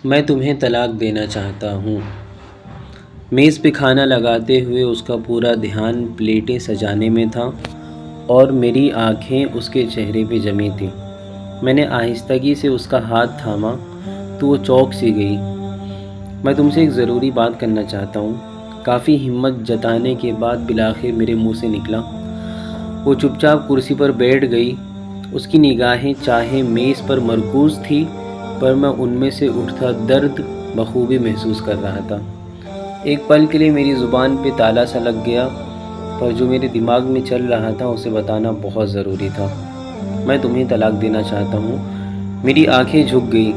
میں تمہیں طلاق دینا چاہتا ہوں۔ میز پہ کھانا لگاتے ہوئے اس کا پورا دھیان پلیٹیں سجانے میں تھا اور میری آنکھیں اس کے چہرے پہ جمی تھیں۔ میں نے آہستگی سے اس کا ہاتھ تھاما تو وہ چونک سی گئی۔ میں تم سے ایک ضروری بات کرنا چاہتا ہوں، کافی ہمت جتانے کے بعد بالآخر میرے منہ سے نکلا۔ وہ چپ چاپ کرسی پر بیٹھ گئی۔ اس کی نگاہیں چاہے میز پر مرکوز تھی پر میں ان میں سے اٹھتا درد بخوبی محسوس کر رہا تھا۔ ایک پل کے لیے میری زبان پہ تالا سا لگ گیا، پر جو میرے دماغ میں چل رہا تھا اسے بتانا بہت ضروری تھا۔ میں تمہیں طلاق دینا چاہتا ہوں۔ میری آنکھیں جھک گئی۔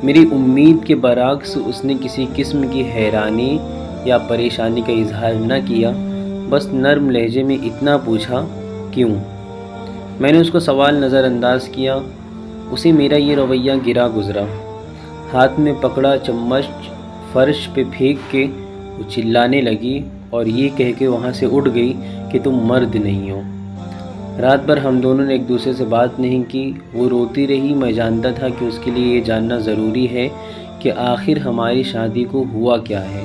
میری امید کے برعکس اس نے کسی قسم کی حیرانی یا پریشانی کا اظہار نہ کیا، بس نرم لہجے میں اتنا پوچھا، کیوں؟ میں نے اس کا سوال نظر انداز کیا۔ اسے میرا یہ رویہ گرا گزرا۔ ہاتھ میں پکڑا چمچ فرش پہ پھینک کے وہ چلانے لگی اور یہ کہہ کے وہاں سے اٹھ گئی کہ تم مرد نہیں ہو۔ رات بھر ہم دونوں نے ایک دوسرے سے بات نہیں کی۔ وہ روتی رہی۔ میں جانتا تھا کہ اس کے لیے یہ جاننا ضروری ہے کہ آخر ہماری شادی کو ہوا کیا ہے۔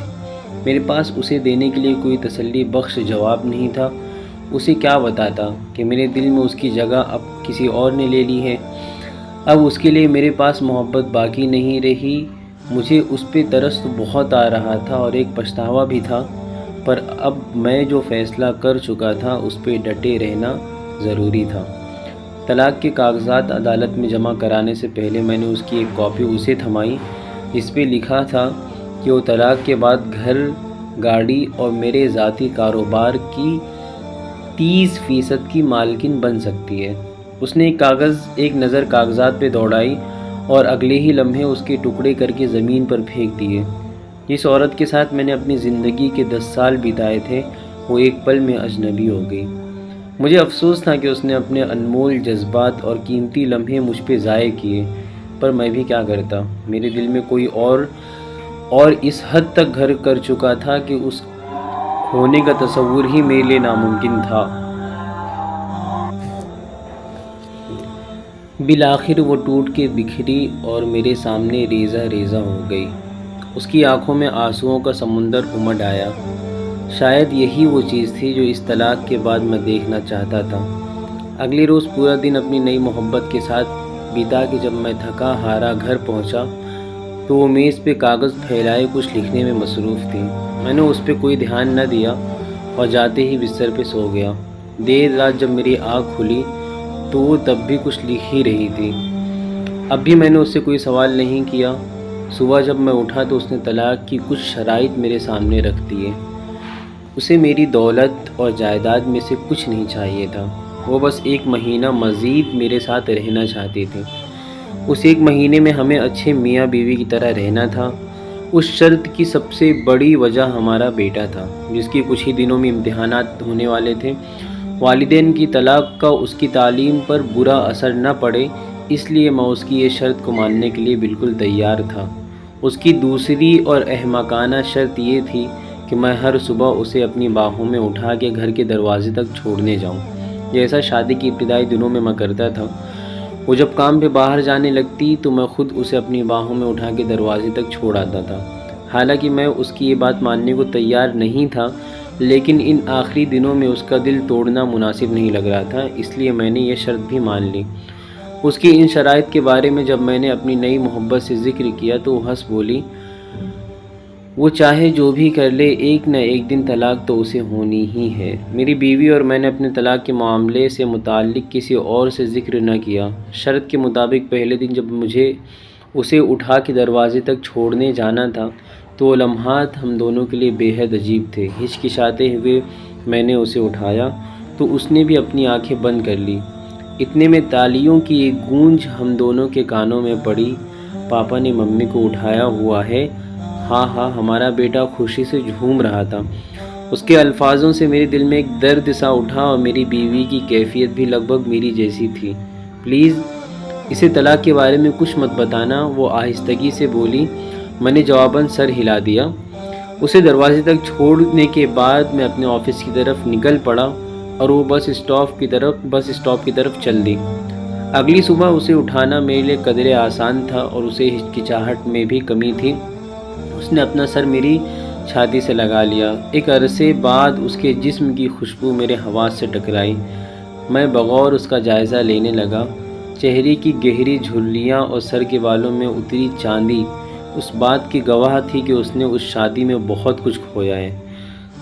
میرے پاس اسے دینے کے لیے کوئی تسلی بخش جواب نہیں تھا۔ اسے کیا بتاتا کہ میرے دل میں اس کی جگہ اب کسی اور نے لے لی ہے۔ اب اس کے لیے میرے پاس محبت باقی نہیں رہی۔ مجھے اس پہ ترس تو بہت آ رہا تھا اور ایک پچھتاوا بھی تھا، پر اب میں جو فیصلہ کر چکا تھا اس پہ ڈٹے رہنا ضروری تھا۔ طلاق کے کاغذات عدالت میں جمع کرانے سے پہلے میں نے اس کی ایک کاپی اسے تھمائی، جس پہ لکھا تھا کہ وہ طلاق کے بعد گھر، گاڑی اور میرے ذاتی کاروبار کی 30% کی مالکن بن سکتی ہے۔ اس نے ایک نظر کاغذات پہ دوڑائی اور اگلے ہی لمحے اس کے ٹکڑے کر کے زمین پر پھینک دیے۔ جس عورت کے ساتھ میں نے اپنی زندگی کے 10 سال بتائے تھے وہ ایک پل میں اجنبی ہو گئی۔ مجھے افسوس تھا کہ اس نے اپنے انمول جذبات اور قیمتی لمحے مجھ پہ ضائع کیے، پر میں بھی کیا کرتا۔ میرے دل میں کوئی اور اس حد تک گھر کر چکا تھا کہ اس کھونے کا تصور ہی میرے لیے ناممکن تھا۔ بالآخر وہ ٹوٹ کے بکھری اور میرے سامنے ریزہ ریزہ ہو گئی۔ اس کی آنکھوں میں آنسوؤں کا سمندر امڈ آیا۔ شاید یہی وہ چیز تھی جو اس طلاق کے بعد میں دیکھنا چاہتا تھا۔ اگلے روز پورا دن اپنی نئی محبت کے ساتھ بیتا کہ جب میں تھکا ہارا گھر پہنچا تو وہ میز پہ کاغذ پھیلائے کچھ لکھنے میں مصروف تھی۔ میں نے اس پہ کوئی دھیان نہ دیا اور جاتے ہی بستر پہ سو گیا۔ دیر رات جب میری آنکھ کھلی تو وہ تب بھی کچھ لکھ ہی رہی تھی۔ اب بھی میں نے اس سے کوئی سوال نہیں کیا۔ صبح جب میں اٹھا تو اس نے طلاق کی کچھ شرائط میرے سامنے رکھ دیے۔ اسے میری دولت اور جائیداد میں سے کچھ نہیں چاہیے تھا۔ وہ بس 1 مہینہ مزید میرے ساتھ رہنا چاہتی تھی۔ اس 1 مہینے میں ہمیں اچھے میاں بیوی کی طرح رہنا تھا۔ اس شرط کی سب سے بڑی وجہ ہمارا بیٹا تھا، جس کی کچھ ہی دنوں میں امتحانات ہونے والے تھے۔ والدین کی طلاق کا اس کی تعلیم پر برا اثر نہ پڑے، اس لیے میں اس کی یہ شرط کو ماننے کے لیے بالکل تیار تھا۔ اس کی دوسری اور احمقانہ شرط یہ تھی کہ میں ہر صبح اسے اپنی باہوں میں اٹھا کے گھر کے دروازے تک چھوڑنے جاؤں، جیسا شادی کی ابتدائی دنوں میں کرتا تھا۔ وہ جب کام پہ باہر جانے لگتی تو میں خود اسے اپنی باہوں میں اٹھا کے دروازے تک چھوڑ آتا تھا۔ حالانکہ میں اس کی یہ بات ماننے کو تیار نہیں تھا، لیکن ان آخری دنوں میں اس کا دل توڑنا مناسب نہیں لگ رہا تھا، اس لیے میں نے یہ شرط بھی مان لی۔ اس کی ان شرائط کے بارے میں جب میں نے اپنی نئی محبت سے ذکر کیا تو وہ ہنس بولی، وہ چاہے جو بھی کر لے، ایک نہ ایک دن طلاق تو اسے ہونی ہی ہے۔ میری بیوی اور میں نے اپنے طلاق کے معاملے سے متعلق کسی اور سے ذکر نہ کیا۔ شرط کے مطابق پہلے دن جب مجھے اسے اٹھا کے دروازے تک چھوڑنے جانا تھا تو وہ لمحات ہم دونوں کے لیے بے حد عجیب تھے۔ ہچکچاتے ہوئے میں نے اسے اٹھایا تو اس نے بھی اپنی آنکھیں بند کر لی۔ اتنے میں تالیوں کی ایک گونج ہم دونوں کے کانوں میں پڑی۔ پاپا نے ممی کو اٹھایا ہوا ہے۔ ہاں ہاں، ہمارا بیٹا خوشی سے جھوم رہا تھا۔ اس کے الفاظوں سے میرے دل میں ایک درد سا اٹھا اور میری بیوی کی کیفیت بھی لگ بھگ میری جیسی تھی۔ پلیز اسے طلاق کے بارے میں کچھ مت بتانا، وہ آہستگی سے بولی۔ میں نے جواباً سر ہلا دیا۔ اسے دروازے تک چھوڑنے کے بعد میں اپنے آفس کی طرف نکل پڑا اور وہ بس اسٹاپ کی طرف چل دی۔ اگلی صبح اسے اٹھانا میرے لیے قدرے آسان تھا اور اسے ہچکچاہٹ میں بھی کمی تھی۔ اس نے اپنا سر میری چھاتی سے لگا لیا۔ ایک عرصے بعد اس کے جسم کی خوشبو میرے حواس سے ٹکرائی۔ میں بغور اس کا جائزہ لینے لگا۔ چہرے کی گہری جھریاں اور سر کے بالوں میں اتری چاندی اس بات کی گواہ تھی کہ اس نے اس شادی میں بہت کچھ کھویا ہے۔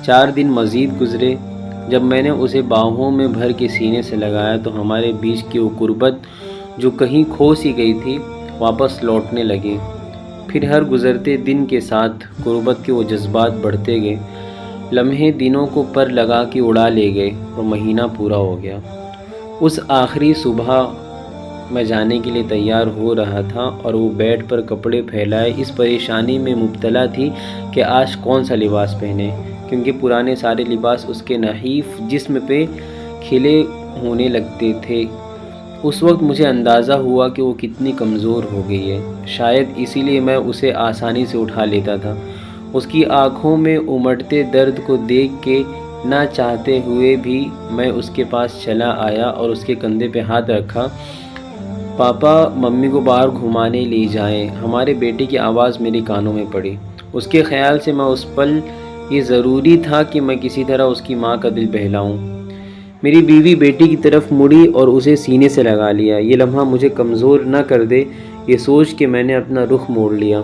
4 دن مزید گزرے۔ جب میں نے اسے باہوں میں بھر کے سینے سے لگایا تو ہمارے بیچ کی وہ قربت جو کہیں کھو سی گئی تھی واپس لوٹنے لگی۔ پھر ہر گزرتے دن کے ساتھ قربت کے وہ جذبات بڑھتے گئے۔ لمحے دنوں کو پر لگا کے اڑا لے گئے اور مہینہ پورا ہو گیا۔ اس آخری صبح میں جانے کے لیے تیار ہو رہا تھا اور وہ بیڈ پر کپڑے پھیلائے اس پریشانی میں مبتلا تھی کہ آج کون سا لباس پہنے، کیونکہ پرانے سارے لباس اس کے نحیف جسم پہ کھلے ہونے لگتے تھے۔ اس وقت مجھے اندازہ ہوا کہ وہ کتنی کمزور ہو گئی ہے۔ شاید اسی لیے میں اسے آسانی سے اٹھا لیتا تھا۔ اس کی آنکھوں میں امٹتے درد کو دیکھ کے نہ چاہتے ہوئے بھی میں اس کے پاس چلا آیا اور اس کے کندھے پہ ہاتھ رکھا۔ پاپا ممی کو باہر گھمانے لے جائیں۔ ہمارے بیٹے کی آواز میرے کانوں میں پڑی۔ اس کے خیال سے میں اس پل یہ ضروری تھا کہ میں کسی طرح اس کی ماں کا دل بہلاؤں۔ میری بیوی بیٹی کی طرف مڑی اور اسے سینے سے لگا لیا۔ یہ لمحہ مجھے کمزور نہ کر دے یہ سوچ کے میں نے اپنا رخ موڑ لیا۔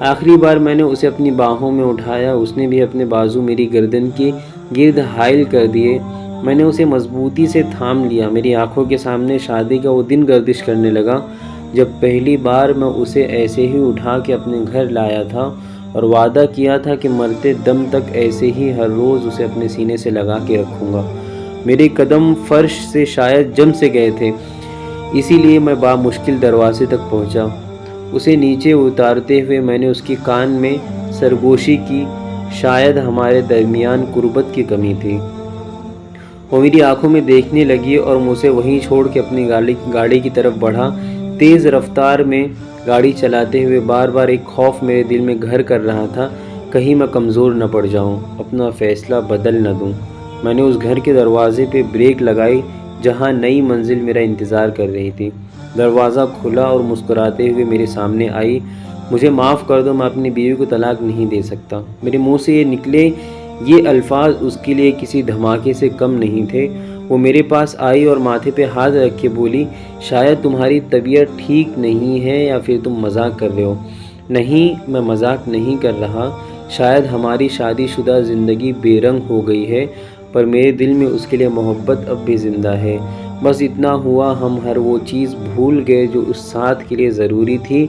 آخری بار میں نے اسے اپنی باہوں میں اٹھایا۔ اس نے بھی اپنے بازو میری گردن کے گرد حائل کر دیے۔ میں نے اسے مضبوطی سے تھام لیا۔ میری آنکھوں کے سامنے شادی کا وہ دن گردش کرنے لگا جب پہلی بار میں اسے ایسے ہی اٹھا کے اپنے گھر لایا تھا اور وعدہ کیا تھا کہ مرتے دم تک ایسے ہی ہر روز اسے اپنے سینے سے لگا کے رکھوں گا۔ میرے قدم فرش سے شاید جم سے گئے تھے، اسی لیے میں بامشکل دروازے تک پہنچا۔ اسے نیچے اتارتے ہوئے میں نے اس کی کان میں سرگوشی کی۔ شاید ہمارے درمیان قربت کی کمی تھی۔ وہ میری آنکھوں میں دیکھنے لگی اور مجھے وہیں چھوڑ کے اپنی گاڑی کی طرف بڑھا۔ تیز رفتار میں گاڑی چلاتے ہوئے بار بار ایک خوف میرے دل میں گھر کر رہا تھا، کہیں میں کمزور نہ پڑ جاؤں، اپنا فیصلہ بدل نہ دوں۔ میں نے اس گھر کے دروازے پہ بریک لگائی جہاں نئی منزل میرا انتظار کر رہی تھی۔ دروازہ کھلا اور مسکراتے ہوئے میرے سامنے آئی۔ مجھے معاف کر دو، میں اپنی بیوی کو طلاق نہیں دے سکتا۔ میرے منہ سے یہ نکلے یہ الفاظ اس کے لیے کسی دھماکے سے کم نہیں تھے۔ وہ میرے پاس آئی اور ماتھے پہ ہاتھ رکھ کے بولی، شاید تمہاری طبیعت ٹھیک نہیں ہے یا پھر تم مذاق کر رہے ہو۔ نہیں، میں مذاق نہیں کر رہا۔ شاید ہماری شادی شدہ زندگی بے رنگ ہو گئی ہے، پر میرے دل میں اس کے لیے محبت اب بھی زندہ ہے۔ بس اتنا ہوا، ہم ہر وہ چیز بھول گئے جو اس ساتھ کے لیے ضروری تھی۔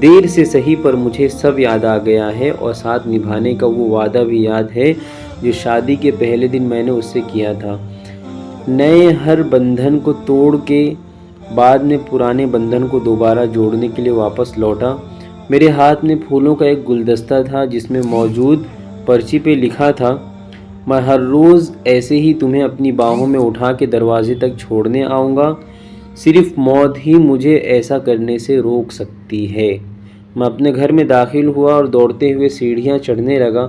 دیر سے صحیح پر مجھے سب یاد آ گیا ہے اور ساتھ نبھانے کا وہ وعدہ بھی یاد ہے جو شادی کے پہلے دن میں نے اس سے کیا تھا۔ نئے ہر بندھن کو توڑ کے بعد میں پرانے بندھن کو دوبارہ جوڑنے کے لیے واپس لوٹا۔ میرے ہاتھ میں پھولوں کا ایک گلدستہ تھا جس میں موجود پرچی پہ لکھا تھا، میں ہر روز ایسے ہی تمہیں اپنی باہوں میں اٹھا کے دروازے تک چھوڑنے آؤں گا، صرف موت ہی مجھے ایسا کرنے سے روک سکتی ہے۔ میں اپنے گھر میں داخل ہوا اور دوڑتے ہوئے سیڑھیاں چڑھنے لگا۔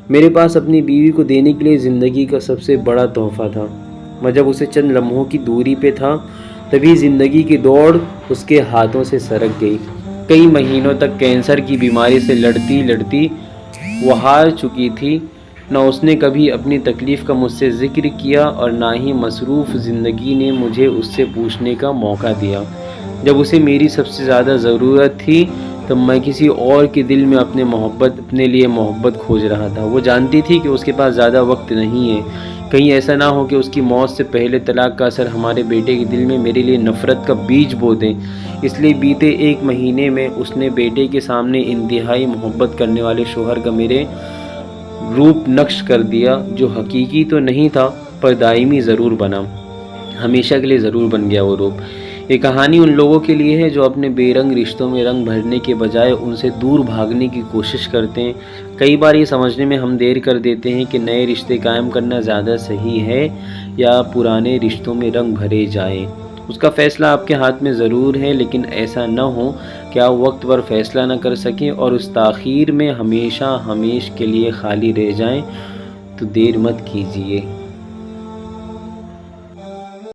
میرے پاس اپنی بیوی کو دینے کے لیے زندگی کا سب سے بڑا تحفہ تھا۔ میں جب اسے چند لمحوں کی دوری پہ تھا تبھی زندگی کی دوڑ اس کے ہاتھوں سے سرک گئی۔ کئی مہینوں تک کینسر کی بیماری سے لڑتی وہ ہار چکی تھی۔ نہ اس نے کبھی اپنی تکلیف کا مجھ سے ذکر کیا اور نہ ہی مصروف زندگی نے مجھے اس سے پوچھنے کا موقع دیا۔ جب اسے میری سب سے زیادہ ضرورت تھی تب میں کسی اور کے دل میں اپنے لیے محبت کھوج رہا تھا۔ وہ جانتی تھی کہ اس کے پاس زیادہ وقت نہیں ہے، کہیں ایسا نہ ہو کہ اس کی موت سے پہلے طلاق کا اثر ہمارے بیٹے کے دل میں میرے لیے نفرت کا بیج بو دے۔ اس لیے بیتے 1 مہینے میں اس نے بیٹے کے سامنے انتہائی محبت کرنے والے شوہر کا میرے روپ نقش کر دیا، جو حقیقی تو نہیں تھا پر دائمی ضرور بنا، ہمیشہ کے لیے ضرور بن گیا وہ روپ۔ یہ کہانی ان لوگوں کے لیے ہے جو اپنے بے رنگ رشتوں میں رنگ بھرنے کے بجائے ان سے دور بھاگنے کی کوشش کرتے ہیں۔ کئی بار یہ سمجھنے میں ہم دیر کر دیتے ہیں کہ نئے رشتے قائم کرنا زیادہ صحیح ہے یا پرانے رشتوں میں رنگ بھرے جائیں۔ اس کا فیصلہ آپ کے ہاتھ میں ضرور ہے، لیکن ایسا نہ ہو کہ آپ وقت پر فیصلہ نہ کر سکیں اور اس تاخیر میں ہمیشہ کے لیے خالی رہ جائیں۔ تو دیر مت کیجیے۔